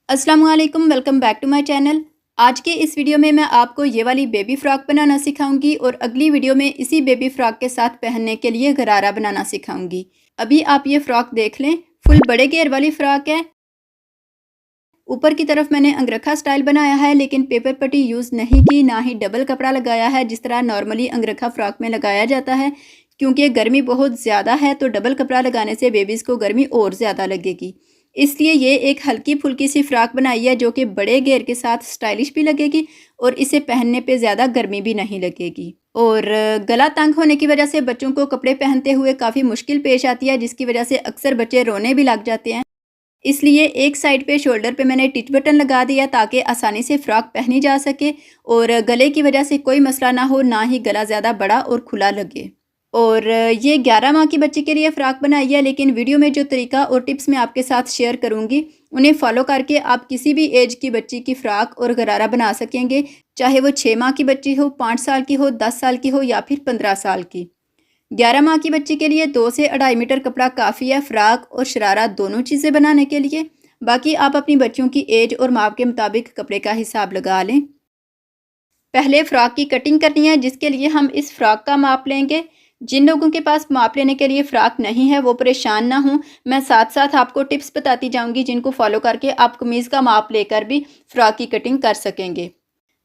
अस्सलाम वालेकुम, welcome back to my channel. आज के इस वीडियो में मैं आपको ये वाली बेबी फ़्रॉक बनाना सिखाऊंगी और अगली वीडियो में इसी बेबी फ़्रॉक के साथ पहनने के लिए गरारा बनाना सिखाऊंगी। अभी आप ये फ़्रॉक देख लें, फुल बड़े घेर वाली फ़्रॉक है। ऊपर की तरफ मैंने अंगरखा स्टाइल बनाया है, लेकिन पेपर पट्टी यूज़ नहीं की, ना ही डबल कपड़ा लगाया है जिस तरह नॉर्मली अंगरखा फ़्रॉक में लगाया जाता है। क्योंकि गर्मी बहुत ज़्यादा है तो डबल कपड़ा लगाने से बेबीज़ को गर्मी और ज़्यादा लगेगी। इसलिए ये एक हल्की फुल्की सी फ़्रॉक बनाई है जो कि बड़े घेर के साथ स्टाइलिश भी लगेगी और इसे पहनने पे ज़्यादा गर्मी भी नहीं लगेगी। और गला तंग होने की वजह से बच्चों को कपड़े पहनते हुए काफ़ी मुश्किल पेश आती है, जिसकी वजह से अक्सर बच्चे रोने भी लग जाते हैं। इसलिए एक साइड पे शोल्डर पे मैंने टिच बटन लगा दिया ताकि आसानी से फ़्रॉक पहनी जा सके और गले की वजह से कोई मसला ना हो, ना ही गला ज़्यादा बड़ा और खुला लगे। और ये 11 माह की बच्ची के लिए फ़्रॉक बनाई है, लेकिन वीडियो में जो तरीका और टिप्स मैं आपके साथ शेयर करूँगी उन्हें फ़ॉलो करके आप किसी भी एज की बच्ची की फ़्रॉक और गरारा बना सकेंगे, चाहे वो 6 माह की बच्ची हो, 5 साल की हो, 10 साल की हो या फिर 15 साल की। 11 माह की बच्ची के लिए 2 से 2.5 मीटर कपड़ा काफ़ी है फ़्रॉक और शरारा दोनों चीज़ें बनाने के लिए। बाकी आप अपनी बच्चियों की एज और माप के मुताबिक कपड़े का हिसाब लगा लें। पहले फ़्रॉक की कटिंग करनी है, जिसके लिए हम इस फ़्रॉक का माप लेंगे। जिन लोगों के पास माप लेने के लिए फ़्रॉक नहीं है वो परेशान ना हों, मैं साथ साथ आपको टिप्स बताती जाऊंगी जिनको फॉलो करके आप कमीज़ का माप लेकर भी फ़्रॉक की कटिंग कर सकेंगे।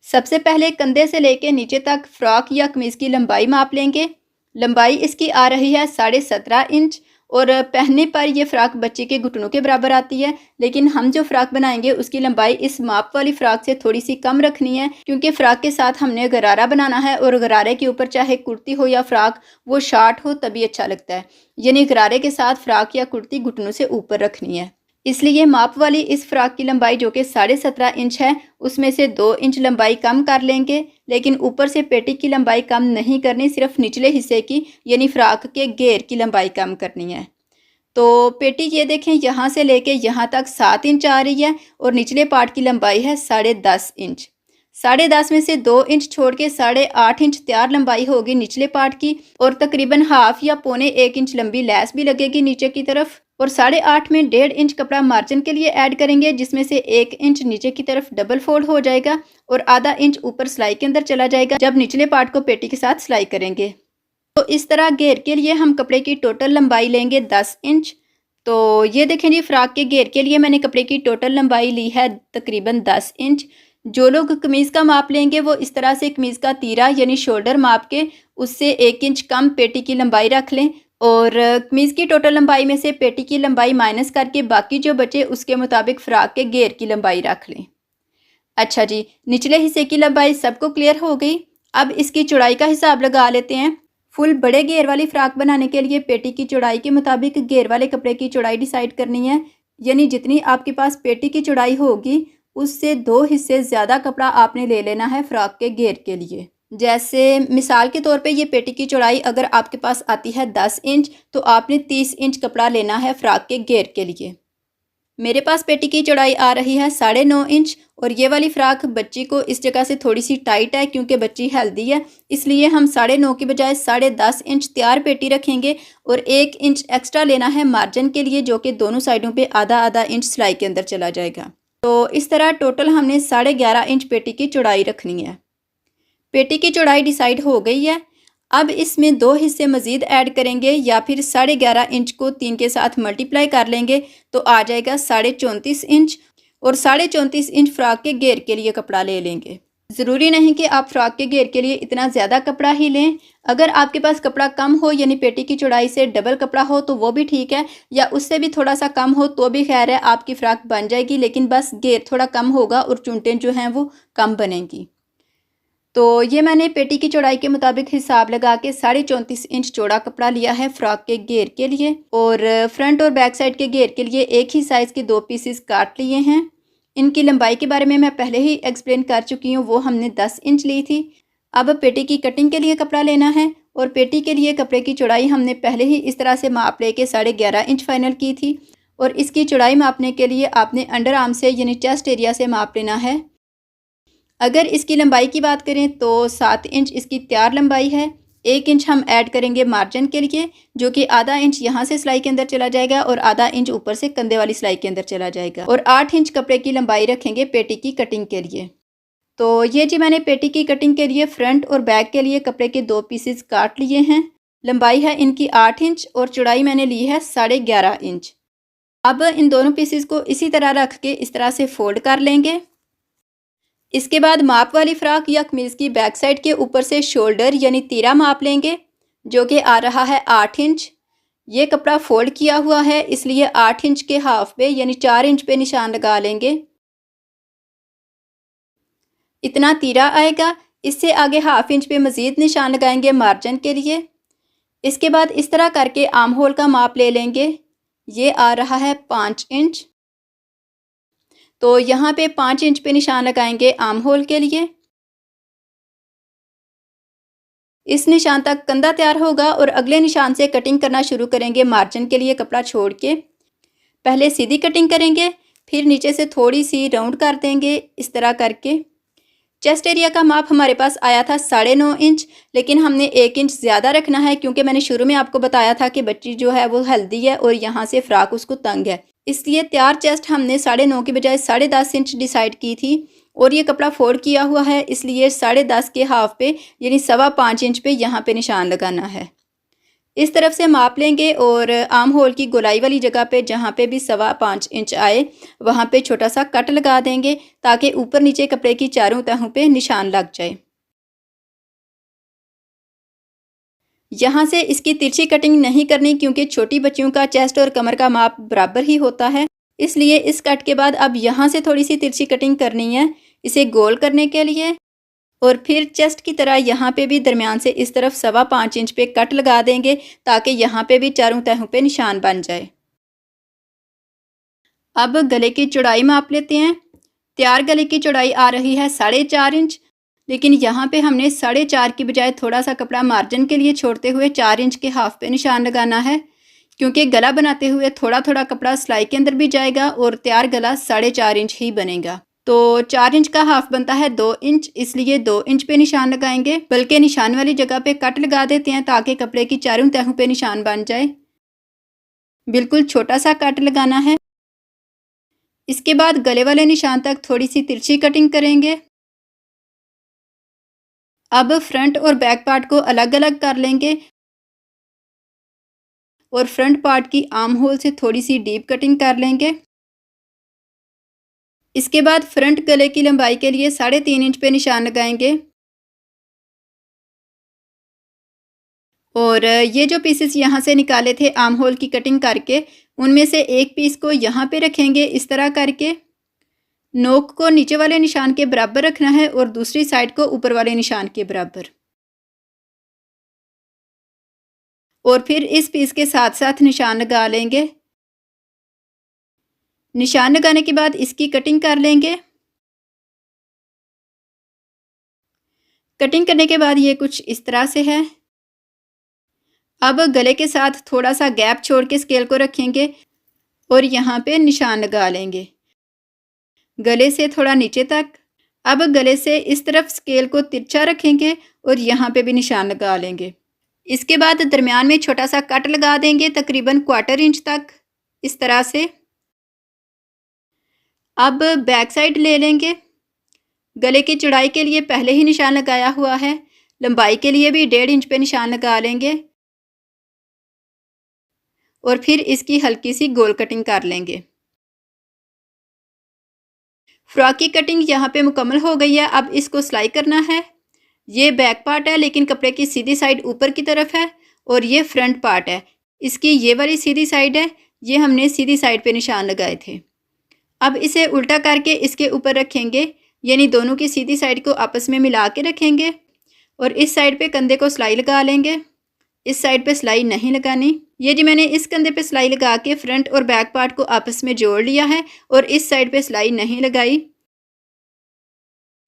सबसे पहले कंधे से लेकर नीचे तक फ़्रॉक या कमीज़ की लंबाई माप लेंगे। लंबाई इसकी आ रही है 17.5 इंच और पहनने पर यह फ़्रॉक बच्चे के घुटनों के बराबर आती है, लेकिन हम जो फ़्रॉक बनाएंगे उसकी लंबाई इस माप वाली फ़्रॉक से थोड़ी सी कम रखनी है, क्योंकि फ़्रॉक के साथ हमने गरारा बनाना है और गरारे के ऊपर चाहे कुर्ती हो या फ़्रॉक वो शार्ट हो तभी अच्छा लगता है। यानी गरारे के साथ फ़्रॉक या कुर्ती घुटनों से ऊपर रखनी है। इसलिए माप वाली इस फ़्रॉक की लंबाई जो कि 17.5 इंच है उसमें से 2 इंच लंबाई कम कर लेंगे, लेकिन ऊपर से पेटी की लंबाई कम नहीं करनी, सिर्फ निचले हिस्से की यानी फ़्रॉक के घेर की लंबाई कम करनी है। तो पेटी ये देखें यहाँ से लेके यहाँ तक 7 इंच आ रही है और निचले पार्ट की लंबाई है 10.5 इंच। 10.5 में से 2 इंच छोड़ के 8.5 इंच तैयार लंबाई होगी निचले पार्ट की और तकरीबन हाफ या पौने 1 इंच लंबी लैस भी लगेगी नीचे की तरफ। और 8.5 में 1.5 इंच कपड़ा मार्जिन के लिए ऐड करेंगे, जिसमें से 1 इंच नीचे की तरफ डबल फोल्ड हो जाएगा और आधा इंच ऊपर सिलाई के अंदर चला जाएगा जब निचले पार्ट को पेटी के साथ सिलाई करेंगे। तो इस तरह घेर के लिए हम कपड़े की टोटल लंबाई लेंगे 10 इंच। तो ये देखें जी, फ़्रॉक के घेर के लिए मैंने कपड़े की टोटल लंबाई ली है तकरीबन 10 इंच। जो लोग कमीज़ का माप लेंगे वो इस तरह से कमीज़ का तीरा यानी शोल्डर माप के उससे 1 इंच कम पेटी की लंबाई रख लें और कमीज़ की टोटल लंबाई में से पेटी की लंबाई माइनस करके बाकी जो बचे उसके मुताबिक फ़्रॉक के घेर की लंबाई रख लें। अच्छा जी, निचले हिस्से की लंबाई सबको क्लियर हो गई। अब इसकी चौड़ाई का हिसाब लगा लेते हैं। फुल बड़े घेर वाली फ़्रॉक बनाने के लिए पेटी की चौड़ाई के मुताबिक घेर वाले कपड़े की चौड़ाई डिसाइड करनी है। यानी जितनी आपके पास पेटी की चौड़ाई होगी उससे 2 हिस्से ज़्यादा कपड़ा आपने ले लेना है फ़्रॉक के घेर के लिए। जैसे मिसाल के तौर पे ये पेटी की चौड़ाई अगर आपके पास आती है 10 इंच तो आपने 30 इंच कपड़ा लेना है फ़्रॉक के घेर के लिए। मेरे पास पेटी की चौड़ाई आ रही है 9.5 इंच और ये वाली फ़्रॉक बच्ची को इस जगह से थोड़ी सी टाइट है क्योंकि बच्ची हेल्दी है, इसलिए हम 9.5 की बजाय 10.5 इंच तैयार पेटी रखेंगे और 1 इंच एक्स्ट्रा लेना है मार्जिन के लिए, जो कि दोनों साइडों पे आधा आधा इंच सिलाई के अंदर चला जाएगा। तो इस तरह टोटल हमने 11.5 इंच पेटी की चौड़ाई रखनी है। पेटी की चौड़ाई डिसाइड हो गई है। अब इसमें 2 हिस्से मज़ीद ऐड करेंगे या फिर 11.5 इंच को 3 के साथ मल्टीप्लाई कर लेंगे तो आ जाएगा 34.5 इंच और 34.5 इंच फ़्रॉक के घेर के लिए कपड़ा ले लेंगे। ज़रूरी नहीं कि आप फ़्रॉक के घेर के लिए इतना ज़्यादा कपड़ा ही लें। अगर आपके पास कपड़ा कम हो यानी पेटी की चौड़ाई से डबल कपड़ा हो तो वो भी ठीक है, या उससे भी थोड़ा सा कम हो तो भी खैर है, आपकी फ़्रॉक बन जाएगी, लेकिन बस घेर थोड़ा कम होगा और चुनटें जो हैं वो कम बनेंगी। तो ये मैंने पेटी की चौड़ाई के मुताबिक हिसाब लगा के 34.5 इंच चौड़ा कपड़ा लिया है फ़्रॉक के घेर के लिए और फ्रंट और बैक साइड के घेर के लिए एक ही साइज़ के 2 पीसेस काट लिए हैं। इनकी लंबाई के बारे में मैं पहले ही एक्सप्लेन कर चुकी हूँ, वो हमने 10 इंच ली थी। अब पेटी की कटिंग के लिए कपड़ा लेना है और पेटी के लिए कपड़े की चौड़ाई हमने पहले ही इस तरह से माप लेके 11.5 इंच फाइनल की थी और इसकी चौड़ाई मापने के लिए आपने अंडर आर्म से यानी चेस्ट एरिया से माप लेना है। अगर इसकी लंबाई की बात करें तो 7 इंच इसकी तैयार लंबाई है। 1 इंच हम ऐड करेंगे मार्जिन के लिए, जो कि आधा इंच यहाँ से सिलाई के अंदर चला जाएगा और आधा इंच ऊपर से कंधे वाली सिलाई के अंदर चला जाएगा। और 8 इंच कपड़े की लंबाई रखेंगे पेटी की कटिंग के लिए। तो ये जी मैंने पेटी की कटिंग के लिए फ्रंट और बैक के लिए कपड़े के 2 पीसेस काट लिए हैं। लंबाई है इनकी 8 इंच और चौड़ाई मैंने ली है 11.5 इंच। अब इन दोनों पीसेस को इसी तरह रख के इस तरह से फोल्ड कर लेंगे। इसके बाद माप वाली फ्रॉक या कमीज़ की बैक साइड के ऊपर से शोल्डर यानी तीरा माप लेंगे, जो कि आ रहा है 8 इंच। ये कपड़ा फोल्ड किया हुआ है, इसलिए 8 इंच के हाफ पे यानी 4 इंच पे निशान लगा लेंगे। इतना तीरा आएगा। इससे आगे हाफ इंच पे मज़ीद निशान लगाएंगे मार्जिन के लिए। इसके बाद इस तरह करके आर्म होल का माप ले लेंगे। ये आ रहा है 5 इंच। तो यहाँ पे 5 इंच पे निशान लगाएंगे आर्म होल के लिए। इस निशान तक कंधा तैयार होगा और अगले निशान से कटिंग करना शुरू करेंगे मार्जिन के लिए कपड़ा छोड़ के। पहले सीधी कटिंग करेंगे, फिर नीचे से थोड़ी सी राउंड कर देंगे इस तरह करके। चेस्ट एरिया का माप हमारे पास आया था 9.5 इंच, लेकिन हमने 1 इंच ज़्यादा रखना है क्योंकि मैंने शुरू में आपको बताया था कि बच्ची जो है वो हेल्दी है और यहाँ से फ्रॉक उसको तंग है। इसलिए तैयार चेस्ट हमने 9.5 की बजाय 10.5 इंच डिसाइड की थी और ये कपड़ा फोल्ड किया हुआ है, इसलिए 10.5 के हाफ पे यानी 5.25 इंच पे यहाँ पे निशान लगाना है। इस तरफ से माप लेंगे और आर्म होल की गोलाई वाली जगह पे जहाँ पे भी 5.25 इंच आए वहाँ पे छोटा सा कट लगा देंगे ताकि ऊपर नीचे कपड़े की चारों तहों पे निशान लग जाए। यहाँ से इसकी तिरछी कटिंग नहीं करनी क्योंकि छोटी बच्चियों का चेस्ट और कमर का माप बराबर ही होता है, इसलिए इस कट के बाद अब यहाँ से थोड़ी सी तिरछी कटिंग करनी है इसे गोल करने के लिए। और फिर चेस्ट की तरह यहाँ पे भी दरमियान से इस तरफ 5.25 इंच पे कट लगा देंगे ताकि यहाँ पे भी चारों तहों पे निशान बन जाए। अब गले की चौड़ाई माप लेते हैं। तैयार गले की चौड़ाई आ रही है 4.5 इंच, लेकिन यहाँ पे हमने 4.5 की बजाय थोड़ा सा कपड़ा मार्जिन के लिए छोड़ते हुए 4 इंच के हाफ पे निशान लगाना है, क्योंकि गला बनाते हुए थोड़ा थोड़ा कपड़ा सिलाई के अंदर भी जाएगा और तैयार गला 4.5 इंच ही बनेगा। तो 4 इंच का हाफ बनता है 2 इंच, इसलिए 2 इंच पे निशान लगाएंगे। बल्कि निशान वाली जगह पे कट लगा देते हैं ताकि कपड़े की चारों तहों पे निशान बन जाए। बिल्कुल छोटा सा कट लगाना है। इसके बाद गले वाले निशान तक थोड़ी सी तिरछी कटिंग करेंगे। अब फ्रंट और बैक पार्ट को अलग अलग कर लेंगे और फ्रंट पार्ट की आर्म होल से थोड़ी सी डीप कटिंग कर लेंगे। इसके बाद फ्रंट गले की लंबाई के लिए 3.5 इंच पे निशान लगाएंगे और ये जो पीसेस यहाँ से निकाले थे आर्म होल की कटिंग करके, उनमें से एक पीस को यहाँ पे रखेंगे इस तरह करके। नोक को नीचे वाले निशान के बराबर रखना है और दूसरी साइड को ऊपर वाले निशान के बराबर। और फिर इस पीस के साथ साथ निशान लगा लेंगे। निशान लगाने के बाद इसकी कटिंग कर लेंगे। कटिंग करने के बाद ये कुछ इस तरह से है। अब गले के साथ थोड़ा सा गैप छोड़ के स्केल को रखेंगे और यहाँ पे निशान लगा लेंगे गले से थोड़ा नीचे तक। अब गले से इस तरफ स्केल को तिरछा रखेंगे और यहाँ पे भी निशान लगा लेंगे। इसके बाद दरमियान में छोटा सा कट लगा देंगे तकरीबन 1/4 इंच तक इस तरह से। अब बैक साइड ले लेंगे। गले की चौड़ाई के लिए पहले ही निशान लगाया हुआ है, लंबाई के लिए भी 1.5 इंच पे निशान लगा लेंगे और फिर इसकी हल्की सी गोल कटिंग कर लेंगे। फ्रॉक की कटिंग यहाँ पे मुकम्मल हो गई है। अब इसको सिलाई करना है। ये बैक पार्ट है लेकिन कपड़े की सीधी साइड ऊपर की तरफ है और ये फ्रंट पार्ट है। इसकी ये वाली सीधी साइड है, ये हमने सीधी साइड पे निशान लगाए थे। अब इसे उल्टा करके इसके ऊपर रखेंगे, यानी दोनों की सीधी साइड को आपस में मिला के रखेंगे और इस साइड पे कंधे को सिलाई लगा लेंगे। इस साइड पे सिलाई नहीं लगानी। ये जी मैंने इस कंधे पे सिलाई लगा के फ्रंट और बैक पार्ट को आपस में जोड़ लिया है और इस साइड पे सिलाई नहीं लगाई।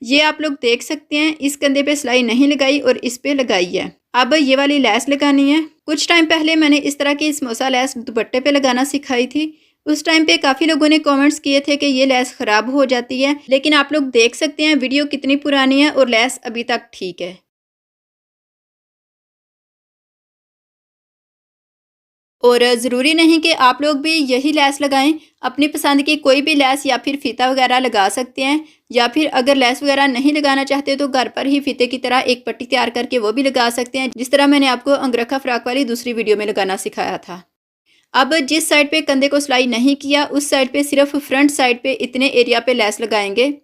ये आप लोग देख सकते हैं, इस कंधे पे सिलाई नहीं लगाई और इस पे लगाई है। अब ये वाली लेस लगानी है। कुछ टाइम पहले मैंने इस तरह की समोसा लेस दुपट्टे पे लगाना सिखाई थी। उस टाइम पे काफ़ी लोगों ने कमेंट्स किए थे कि ये लेस ख़राब हो जाती है, लेकिन आप लोग देख सकते हैं वीडियो कितनी पुरानी है और लेस अभी तक ठीक है। और ज़रूरी नहीं कि आप लोग भी यही लैस लगाएं। अपनी पसंद की कोई भी लैस या फिर फ़ीता वगैरह लगा सकते हैं, या फिर अगर लैस वगैरह नहीं लगाना चाहते तो घर पर ही फ़ीते की तरह एक पट्टी तैयार करके वो भी लगा सकते हैं, जिस तरह मैंने आपको अंगरखा फ्रॉक वाली दूसरी वीडियो में लगाना सिखाया था। अब जिस साइड पे कंधे को सिलाई नहीं किया उस साइड पे सिर्फ फ्रंट साइड पे इतने एरिया पे लैस लगाएंगे।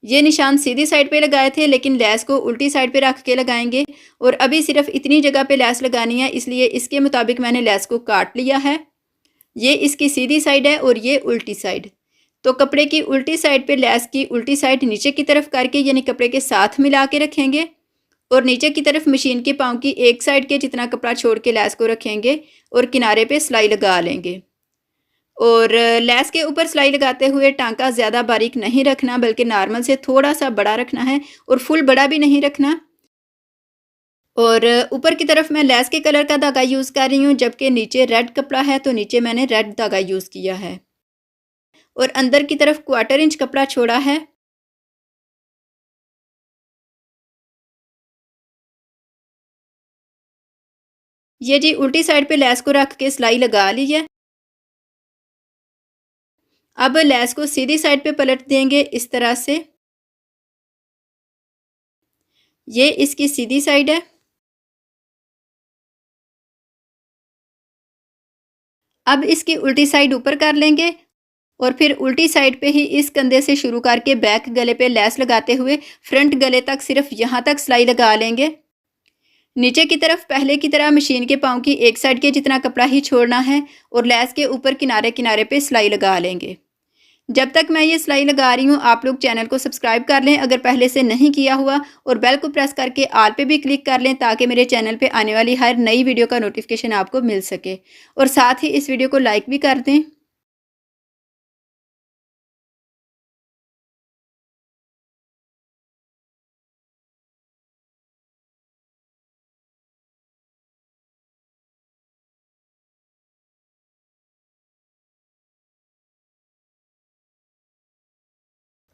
ये निशान सीधी साइड पे लगाए थे लेकिन लैस को उल्टी साइड पे रख के लगाएंगे, और अभी सिर्फ इतनी जगह पे लैस लगानी है, इसलिए इसके मुताबिक मैंने लैस को काट लिया है। ये इसकी सीधी साइड है और ये उल्टी साइड। तो कपड़े की उल्टी साइड पे लैस की उल्टी साइड नीचे की तरफ करके यानी कपड़े के साथ मिला के रखेंगे, और नीचे की तरफ मशीन के पाँव की एक साइड के जितना कपड़ा छोड़ के लैस को रखेंगे और किनारे पे सिलाई लगा लेंगे। और लैस के ऊपर सिलाई लगाते हुए टांका ज़्यादा बारीक नहीं रखना, बल्कि नॉर्मल से थोड़ा सा बड़ा रखना है, और फुल बड़ा भी नहीं रखना। और ऊपर की तरफ मैं लैस के कलर का धागा यूज़ कर रही हूँ, जबकि नीचे रेड कपड़ा है तो नीचे मैंने रेड धागा यूज़ किया है। और अंदर की तरफ 1/4 इंच कपड़ा छोड़ा है। ये जी उल्टी साइड पे लैस को रख के सिलाई लगा ली है। अब लैस को सीधी साइड पे पलट देंगे इस तरह से। ये इसकी सीधी साइड है। अब इसकी उल्टी साइड ऊपर कर लेंगे, और फिर उल्टी साइड पे ही इस कंधे से शुरू करके बैक गले पे लैस लगाते हुए फ्रंट गले तक सिर्फ यहाँ तक सिलाई लगा लेंगे। नीचे की तरफ पहले की तरह मशीन के पाँव की एक साइड के जितना कपड़ा ही छोड़ना है, और लैस के ऊपर किनारे किनारे पे सिलाई लगा लेंगे। जब तक मैं ये सिलाई लगा रही हूँ आप लोग चैनल को सब्सक्राइब कर लें अगर पहले से नहीं किया हुआ, और बेल को प्रेस करके ऑल पे भी क्लिक कर लें ताकि मेरे चैनल पे आने वाली हर नई वीडियो का नोटिफिकेशन आपको मिल सके। और साथ ही इस वीडियो को लाइक भी कर दें।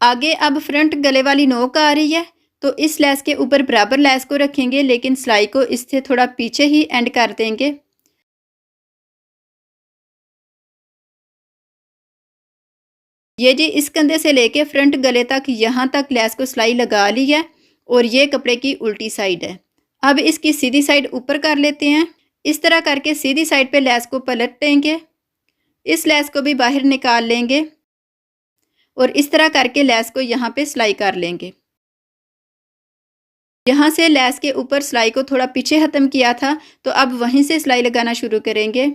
आगे अब फ्रंट गले वाली नोक आ रही है, तो इस लैस के ऊपर बराबर लैस को रखेंगे, लेकिन सिलाई को इससे थोड़ा पीछे ही एंड कर देंगे। ये जी इस कंधे से लेके फ्रंट गले तक यहाँ तक लैस को सिलाई लगा ली है, और ये कपड़े की उल्टी साइड है। अब इसकी सीधी साइड ऊपर कर लेते हैं। इस तरह करके सीधी साइड पे लैस को पलट देंगे। इस लैस को भी बाहर निकाल लेंगे, और इस तरह करके लैस को यहाँ पे सिलाई कर लेंगे। यहाँ से लैस के ऊपर सिलाई को थोड़ा पीछे ख़त्म किया था, तो अब वहीं से सिलाई लगाना शुरू करेंगे।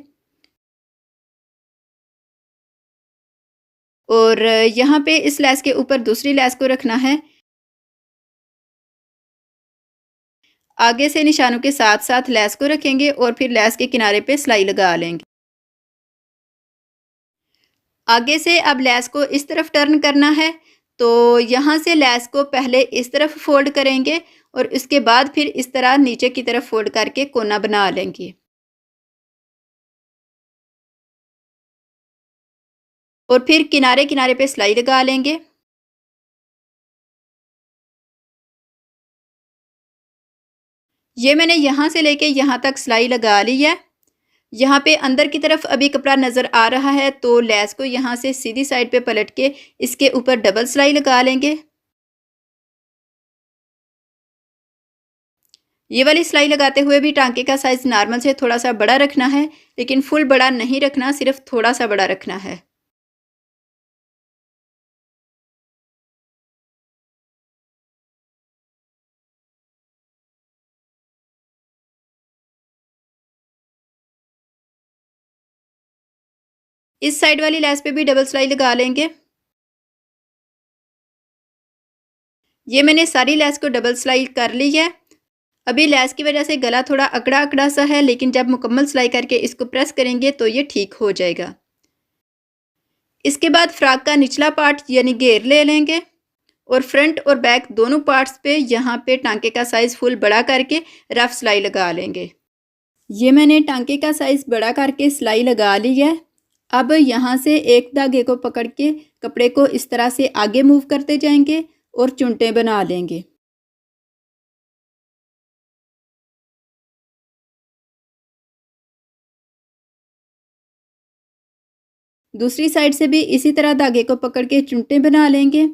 और यहाँ पे इस लैस के ऊपर दूसरी लैस को रखना है। आगे से निशानों के साथ साथ लैस को रखेंगे और फिर लैस के किनारे पे सिलाई लगा लेंगे। आगे से अब लैस को इस तरफ टर्न करना है, तो यहाँ से लैस को पहले इस तरफ फोल्ड करेंगे और इसके बाद फिर इस तरह नीचे की तरफ फोल्ड करके कोना बना लेंगे, और फिर किनारे किनारे पे सिलाई लगा लेंगे। ये मैंने यहाँ से लेके यहाँ तक सिलाई लगा ली है। यहाँ पे अंदर की तरफ अभी कपड़ा नज़र आ रहा है, तो लैस को यहाँ से सीधी साइड पे पलट के इसके ऊपर डबल सिलाई लगा लेंगे। ये वाली सिलाई लगाते हुए भी टांके का साइज़ नॉर्मल से थोड़ा सा बड़ा रखना है, लेकिन फुल बड़ा नहीं रखना, सिर्फ थोड़ा सा बड़ा रखना है। इस साइड वाली लैस पे भी डबल सिलाई लगा लेंगे। ये मैंने सारी लैस को डबल सिलाई कर ली है। अभी लैस की वजह से गला थोड़ा अकड़ा अकड़ा सा है, लेकिन जब मुकम्मल सिलाई करके इसको प्रेस करेंगे तो ये ठीक हो जाएगा। इसके बाद फ्रॉक का निचला पार्ट यानी घेर ले लेंगे, और फ्रंट और बैक दोनों पार्ट्स पे यहाँ पे टांके का साइज़ फुल बड़ा करके रफ सिलाई लगा लेंगे। ये मैंने टांके का साइज़ बड़ा करके सिलाई लगा ली है। अब यहाँ से एक धागे को पकड़ के कपड़े को इस तरह से आगे मूव करते जाएंगे और चुनटे बना लेंगे। दूसरी साइड से भी इसी तरह धागे को पकड़ के चुनटे बना लेंगे।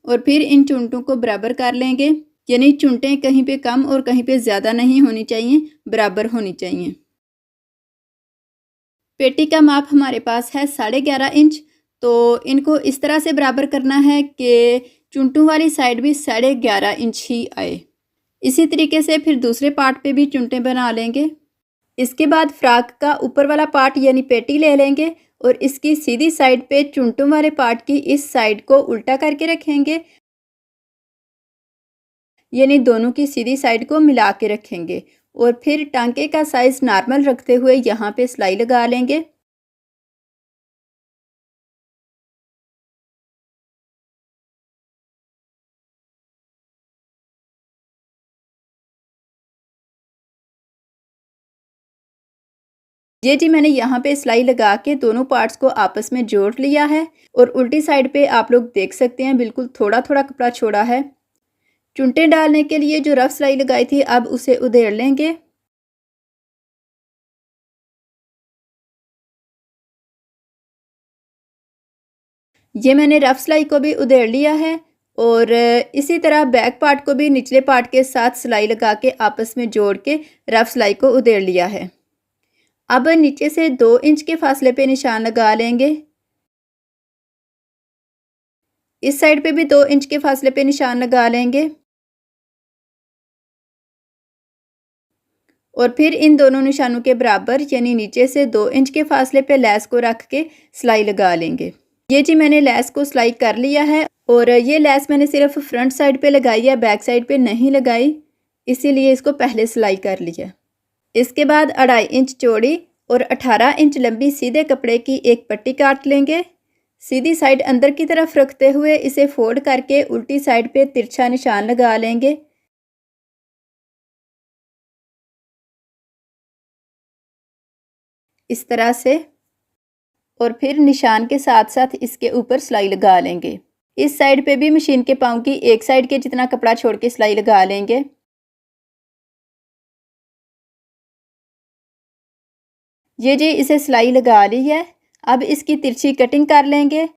और फिर इन चुनटों को बराबर कर लेंगे, यानी चुनटें कहीं पे कम और कहीं पे ज़्यादा नहीं होनी चाहिए, बराबर होनी चाहिए। पेटी का माप हमारे पास है 11.5 इंच, तो इनको इस तरह से बराबर करना है कि चुनटों वाली साइड भी 11.5 इंच ही आए। इसी तरीके से फिर दूसरे पार्ट पे भी चुनटें बना लेंगे। इसके बाद फ्रॉक का ऊपर वाला पार्ट यानी पेटी ले लेंगे और इसकी सीधी साइड पे चुनटों वाले पार्ट की इस साइड को उल्टा करके रखेंगे, यानी दोनों की सीधी साइड को मिला के रखेंगे। और फिर टांके का साइज नॉर्मल रखते हुए यहाँ पे सिलाई लगा लेंगे। ये जी मैंने यहाँ पे सिलाई लगा के दोनों पार्ट्स को आपस में जोड़ लिया है। और उल्टी साइड पे आप लोग देख सकते हैं बिल्कुल थोड़ा थोड़ा कपड़ा छोड़ा है। चुनटे डालने के लिए जो रफ सिलाई लगाई थी अब उसे उधेड़ लेंगे। ये मैंने रफ सिलाई को भी उधेड़ लिया है और इसी तरह बैक पार्ट को भी निचले पार्ट के साथ सिलाई लगा के आपस में जोड़ के रफ सिलाई को उधेड़ लिया है। अब नीचे से 2 इंच के फासले पे निशान लगा लेंगे। इस साइड पे भी 2 इंच के फासले पे निशान लगा लेंगे और फिर इन दोनों निशानों के बराबर यानी नीचे से 2 इंच के फासले पे लेस को रख के सिलाई लगा लेंगे। ये जी मैंने लेस को सिलाई कर लिया है और ये लेस मैंने सिर्फ फ्रंट साइड पे लगाई है, बैक साइड पे नहीं लगाई, इसीलिए इसको पहले सिलाई कर लिया। इसके बाद 2.5 इंच चौड़ी और 18 इंच लंबी सीधे कपड़े की एक पट्टी काट लेंगे। सीधी साइड अंदर की तरफ रखते हुए इसे फोल्ड करके उल्टी साइड पे तिरछा निशान लगा लेंगे। इस तरह से और फिर निशान के साथ साथ इसके ऊपर सिलाई लगा लेंगे। इस साइड पे भी मशीन के पाँव की एक साइड के जितना कपड़ा छोड़ के सिलाई लगा लेंगे। ये जी इसे सिलाई लगा ली है। अब इसकी तिरछी कटिंग कर लेंगे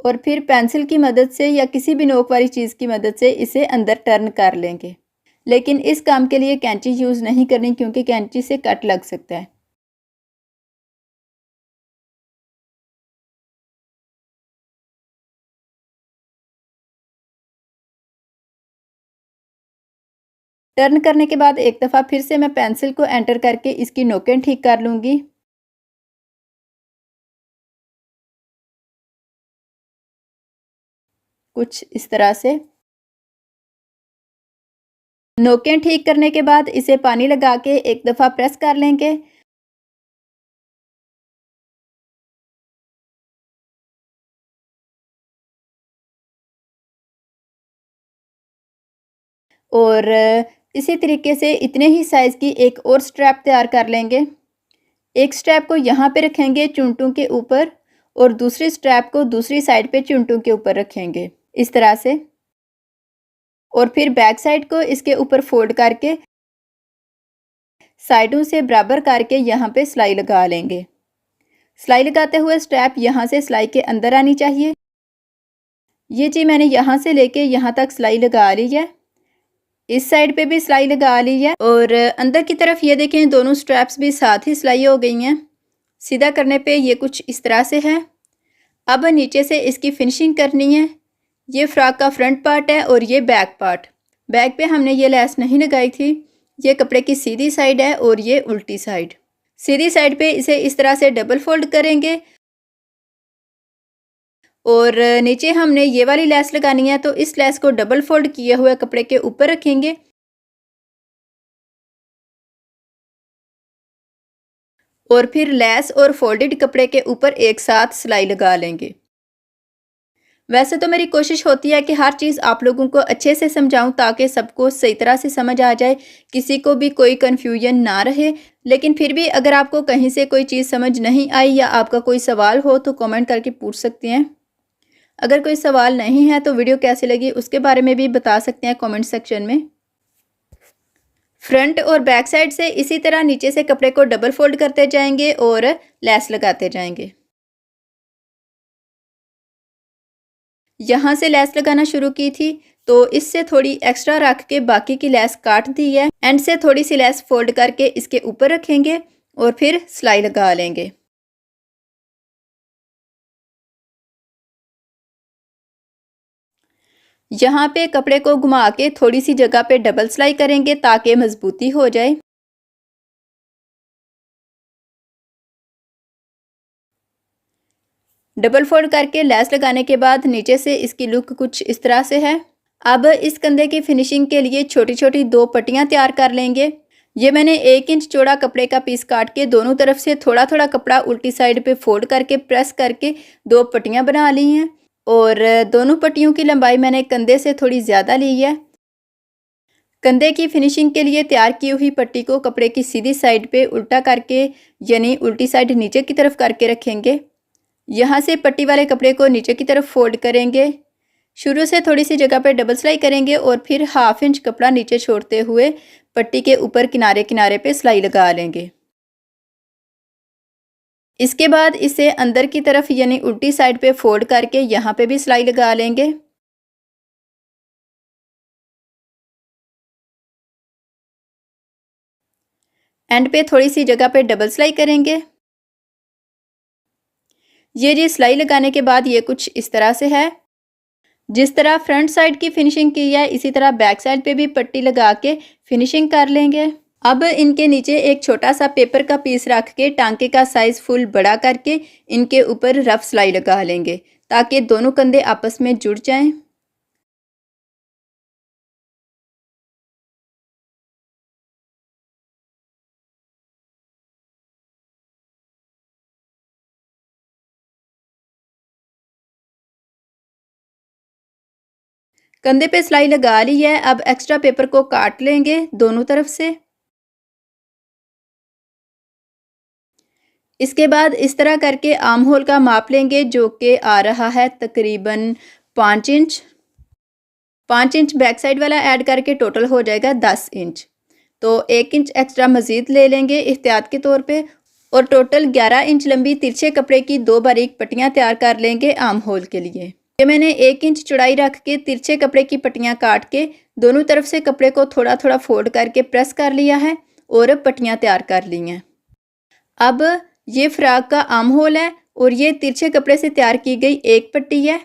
और फिर पेंसिल की मदद से या किसी भी नोक वाली चीज़ की मदद से इसे अंदर टर्न कर लेंगे। लेकिन इस काम के लिए कैंची यूज़ नहीं करनी क्योंकि कैंची से कट लग सकता है। टर्न करने के बाद एक दफ़ा फिर से मैं पेंसिल को एंटर करके इसकी नोकें ठीक कर लूँगी। कुछ इस तरह से नोकें ठीक करने के बाद इसे पानी लगा के एक दफ़ा प्रेस कर लेंगे। और इसी तरीके से इतने ही साइज़ की एक और स्ट्रैप तैयार कर लेंगे। एक स्ट्रैप को यहाँ पे रखेंगे चुनटों के ऊपर और दूसरी स्ट्रैप को दूसरी साइड पे चुनटों के ऊपर रखेंगे इस तरह से। और फिर बैक साइड को इसके ऊपर फोल्ड करके साइडों से बराबर करके यहाँ पे सिलाई लगा लेंगे। सिलाई लगाते हुए स्ट्रैप यहाँ से सिलाई के अंदर आनी चाहिए। ये जी मैंने यहाँ से लेके यहाँ तक सिलाई लगा ली है। इस साइड पे भी सिलाई लगा ली है और अंदर की तरफ ये देखें दोनों स्ट्रैप्स भी साथ ही सिलाई हो गई हैं। सीधा करने पे ये कुछ इस तरह से है। अब नीचे से इसकी फिनिशिंग करनी है। ये फ्रॉक का फ्रंट पार्ट है और ये बैक पार्ट। बैक पे हमने ये लेस नहीं लगाई थी। ये कपड़े की सीधी साइड है और ये उल्टी साइड। सीधी साइड पे इसे इस तरह से डबल फोल्ड करेंगे और नीचे हमने ये वाली लेस लगानी है, तो इस लेस को डबल फोल्ड किए हुए कपड़े के ऊपर रखेंगे और फिर लेस और फोल्डेड कपड़े के ऊपर एक साथ सिलाई लगा लेंगे। वैसे तो मेरी कोशिश होती है कि हर चीज़ आप लोगों को अच्छे से समझाऊं ताकि सबको सही तरह से समझ आ जाए, किसी को भी कोई कन्फ्यूजन ना रहे। लेकिन फिर भी अगर आपको कहीं से कोई चीज़ समझ नहीं आई या आपका कोई सवाल हो तो कमेंट करके पूछ सकते हैं। अगर कोई सवाल नहीं है तो वीडियो कैसी लगी उसके बारे में भी बता सकते हैं कमेंट सेक्शन में। फ्रंट और बैक साइड से इसी तरह नीचे से कपड़े को डबल फोल्ड करते जाएंगे और लेस लगाते जाएंगे। यहाँ से लेस लगाना शुरू की थी तो इससे थोड़ी एक्स्ट्रा रख के बाकी की लेस काट दी है। एंड से थोड़ी सी लेस फोल्ड करके इसके ऊपर रखेंगे और फिर सिलाई लगा लेंगे। यहाँ पे कपड़े को घुमा के थोड़ी सी जगह पे डबल सिलाई करेंगे ताकि मजबूती हो जाए। डबल फोल्ड करके लेस लगाने के बाद नीचे से इसकी लुक कुछ इस तरह से है। अब इस कंधे की फिनिशिंग के लिए छोटी छोटी 2 पट्टियां तैयार कर लेंगे। ये मैंने 1 इंच चौड़ा कपड़े का पीस काट के दोनों तरफ से थोड़ा थोड़ा कपड़ा उल्टी साइड पे फोल्ड करके प्रेस करके 2 पट्टियां बना ली हैं और दोनों पट्टियों की लंबाई मैंने कंधे से थोड़ी ज़्यादा ली है। कंधे की फिनिशिंग के लिए तैयार की हुई पट्टी को कपड़े की सीधी साइड पे उल्टा करके यानी उल्टी साइड नीचे की तरफ करके रखेंगे। यहाँ से पट्टी वाले कपड़े को नीचे की तरफ फोल्ड करेंगे। शुरू से थोड़ी सी जगह पर डबल सिलाई करेंगे और फिर 1/2 इंच कपड़ा नीचे छोड़ते हुए पट्टी के ऊपर किनारे किनारे पे सिलाई लगा लेंगे। इसके बाद इसे अंदर की तरफ यानी उल्टी साइड पे फोल्ड करके यहाँ पे भी सिलाई लगा लेंगे। एंड पे थोड़ी सी जगह पे डबल सिलाई करेंगे। ये जी सिलाई लगाने के बाद ये कुछ इस तरह से है। जिस तरह फ्रंट साइड की फिनिशिंग की है इसी तरह बैक साइड पे भी पट्टी लगा के फिनिशिंग कर लेंगे। अब इनके नीचे एक छोटा सा पेपर का पीस रख के टांके का साइज फुल बड़ा करके इनके ऊपर रफ सिलाई लगा लेंगे ताकि दोनों कंधे आपस में जुड़ जाएं। कंधे पे सिलाई लगा ली है। अब एक्स्ट्रा पेपर को काट लेंगे दोनों तरफ से। इसके बाद इस तरह करके आर्म होल का माप लेंगे जो कि आ रहा है तकरीबन 5 इंच। 5 इंच बैक साइड वाला ऐड करके टोटल हो जाएगा 10 इंच। तो 1 इंच एक्स्ट्रा मज़ीद ले लेंगे एहतियात के तौर पे और टोटल 11 इंच लंबी तिरछे कपड़े की 2 बारीक पट्टियाँ तैयार कर लेंगे आर्म होल के लिए। ये मैंने 1 इंच चौड़ाई रख के तिरछे कपड़े की पट्टियाँ काट के दोनों तरफ से कपड़े को थोड़ा थोड़ा फोल्ड करके प्रेस कर लिया है और पट्टियाँ तैयार कर ली हैं। अब ये फ्रॉक का आर्म होल है और ये तिरछे कपड़े से तैयार की गई एक पट्टी है।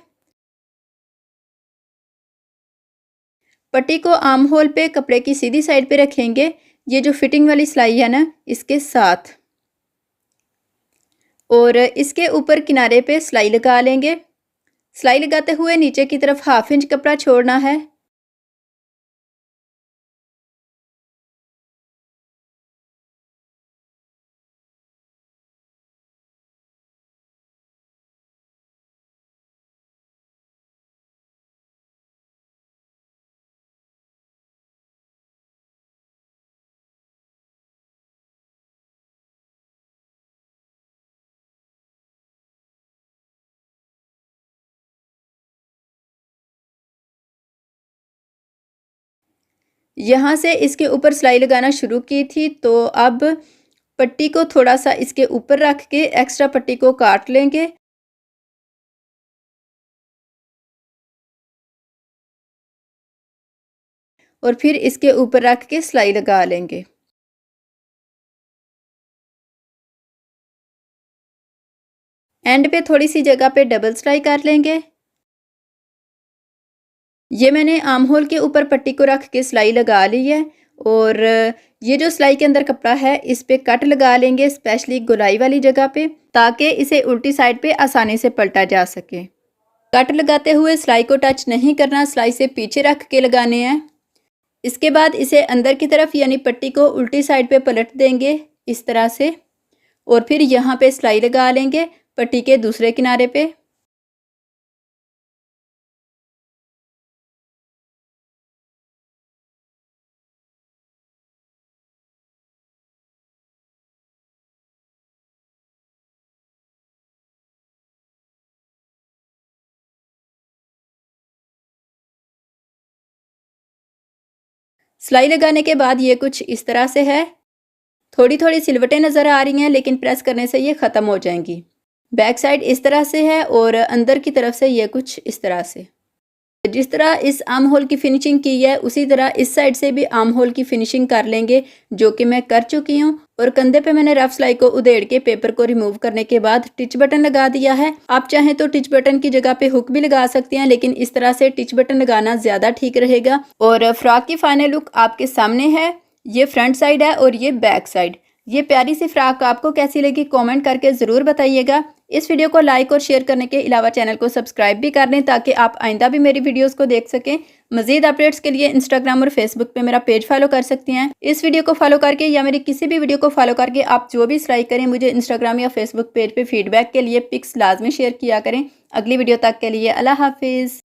पट्टी को आर्म होल पे कपड़े की सीधी साइड पे रखेंगे, ये जो फिटिंग वाली सिलाई है ना इसके साथ, और इसके ऊपर किनारे पे सिलाई लगा लेंगे। सिलाई लगाते हुए नीचे की तरफ 1/2 इंच कपड़ा छोड़ना है। यहाँ से इसके ऊपर सिलाई लगाना शुरू की थी तो अब पट्टी को थोड़ा सा इसके ऊपर रख के एक्स्ट्रा पट्टी को काट लेंगे। और फिर इसके ऊपर रख के सिलाई लगा लेंगे। एंड पे थोड़ी सी जगह पे डबल सिलाई कर लेंगे। ये मैंने आर्म होल के ऊपर पट्टी को रख के सिलाई लगा ली है और ये जो सिलाई के अंदर कपड़ा है इस पे कट लगा लेंगे, स्पेशली गोलाई वाली जगह पे, ताकि इसे उल्टी साइड पे आसानी से पलटा जा सके। कट लगाते हुए सिलाई को टच नहीं करना, सिलाई से पीछे रख के लगाने हैं। इसके बाद इसे अंदर की तरफ यानी पट्टी को उल्टी साइड पे पलट देंगे इस तरह से और फिर यहाँ पे सिलाई लगा लेंगे पट्टी के दूसरे किनारे पे। सिलाई लगाने के बाद ये कुछ इस तरह से है। थोड़ी थोड़ी सिलवटें नज़र आ रही हैं, लेकिन प्रेस करने से ये ख़त्म हो जाएंगी। बैक साइड इस तरह से है और अंदर की तरफ से ये कुछ इस तरह से। जिस तरह इस आर्म होल की फिनिशिंग की है उसी तरह इस साइड से भी आर्म होल की फिनिशिंग कर लेंगे, जो कि मैं कर चुकी हूँ। और कंधे पे मैंने रफ सिलाई को उधेड़ के पेपर को रिमूव करने के बाद टिच बटन लगा दिया है। आप चाहें तो टिच बटन की जगह पे हुक भी लगा सकते हैं, लेकिन इस तरह से टिच बटन लगाना ज़्यादा ठीक रहेगा। और फ्रॉक की फाइनल लुक आपके सामने है। ये फ्रंट साइड है और ये बैक साइड। ये प्यारी सी फ्रॉक आपको कैसी लगी कमेंट करके ज़रूर बताइएगा। इस वीडियो को लाइक और शेयर करने के अलावा चैनल को सब्सक्राइब भी कर लें, ताकि आप आइंदा भी मेरी वीडियोस को देख सकें। मजीद अपडेट्स के लिए इंस्टाग्राम और फेसबुक पे मेरा पेज फॉलो कर सकती हैं। इस वीडियो को फॉलो करके या मेरी किसी भी वीडियो को फॉलो करके आप जो भी सिलाई करें, मुझे इंस्टाग्राम या फेसबुक पेज पे फीडबैक के लिए पिक्स लाजमी शेयर किया करें। अगली वीडियो तक के लिए अल्लाह हाफिज़।